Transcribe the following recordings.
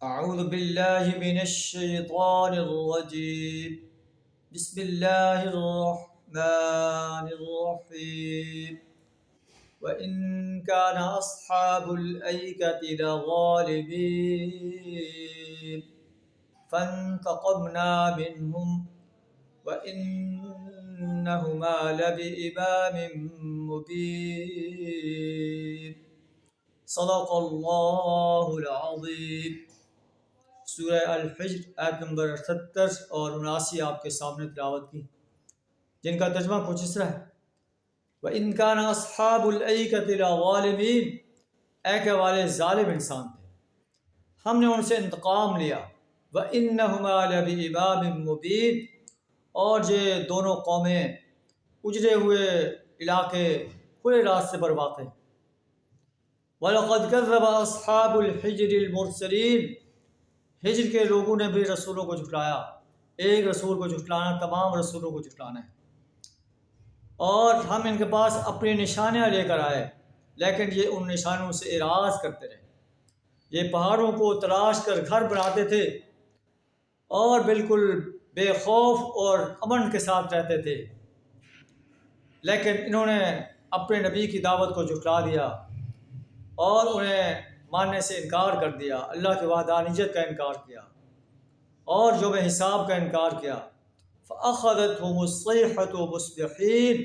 أعوذ بالله من الشيطان الرجيم بسم الله الرحمن الرحيم وإن كان أصحاب الأيكة لظالمين فانتقمنا منهم وإنهما لبإمام مبين صدق اللہ العظیم۔ سورہ الحجر آیت نمبر 78 اور 79 آپ کے سامنے تلاوت کی، جن کا ترجمہ کچھ اس طرح ہے: وَإِنْ كَانَ أَصْحَابُ الْأَيْكَةِ لَظَالِمِينَ، ایکے والے ظالم انسان تھے، ہم نے ان سے انتقام لیا۔ وَإِنَّهُمَا لَبِإِمَامٍ مُّبِينٍ، اور یہ دونوں قومیں اجڑے ہوئے علاقے کھلے راستے پر واقع ہیں۔ وَلَقَدْ كَذَّبَ أَصْحَابُ الْحِجْرِ الْمُرْسَلِينَ، ہجر کے لوگوں نے بھی رسولوں کو جھٹلایا۔ ایک رسول کو جھٹلانا تمام رسولوں کو جھٹلانا ہے۔ اور ہم ان کے پاس اپنی نشانیاں لے کر آئے، لیکن یہ ان نشانوں سے اعراض کرتے رہے۔ یہ پہاڑوں کو تلاش کر گھر بناتے تھے اور بالکل بے خوف اور امن کے ساتھ رہتے تھے، لیکن انہوں نے اپنے نبی کی دعوت کو جھٹلا دیا اور انہیں ماننے سے انکار کر دیا، اللہ کی وحدانیت کا انکار کیا اور یوم حساب کا انکار کیا۔ فَأَخَذَتْهُمُ الصَّيْحَةُ مُصْبِحِينَ،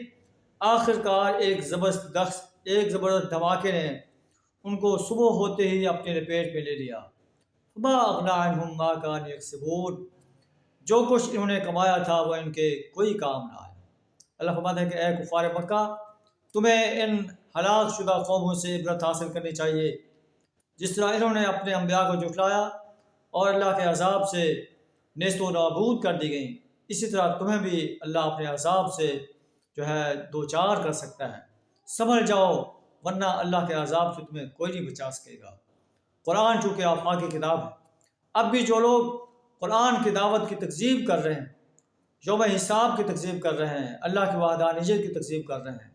آخرکار ایک زبردست دھماکے نے ان کو صبح ہوتے ہی اپنے لپیٹ میں لے لیا۔ فَمَا أَغْنَىٰ عَنْهُمْ مَا كَانُوا يَكْسِبُونَ، جو کچھ انہوں نے کمایا تھا وہ ان کے کوئی کام نہ آیا۔ اللہ فرماتا ہے کہ اے کفار مکہ، تمہیں ان ہلاک شدہ قوموں سے عبرت حاصل کرنی چاہیے، جس طرح انہوں نے اپنے انبیاء کو جھٹلایا اور اللہ کے عذاب سے نیست و نابود کر دی گئیں، اسی طرح تمہیں بھی اللہ اپنے عذاب سے دوچار کر سکتا ہے۔ سنبھل جاؤ، ورنہ اللہ کے عذاب سے تمہیں کوئی نہیں بچا سکے گا۔ قرآن چونکہ آفاقی کتاب ہے، اب بھی جو لوگ قرآن کی دعوت کی تکذیب کر رہے ہیں، یوم حساب کی تکذیب کر رہے ہیں، اللہ کی وحدانیت کی تکذیب کر رہے ہیں،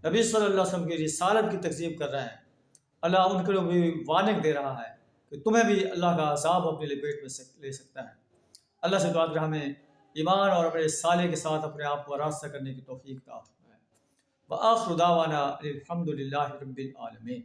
نبی صلی اللہ علیہ وسلم کی رسالت کی تکذیب کر رہے ہیں، اللہ ان کے لیے بھی وارننگ دے رہا ہے کہ تمہیں بھی اللہ کا عذاب اپنے لپیٹ میں لے سکتا ہے۔ اللہ سے دعا کریں ہمیں ایمان اور اپنے صالح کے ساتھ اپنے آپ کو آراستہ کرنے کی توفیق عطا فرمائے۔ وآخر دعوانا الحمد للہ رب العالمین۔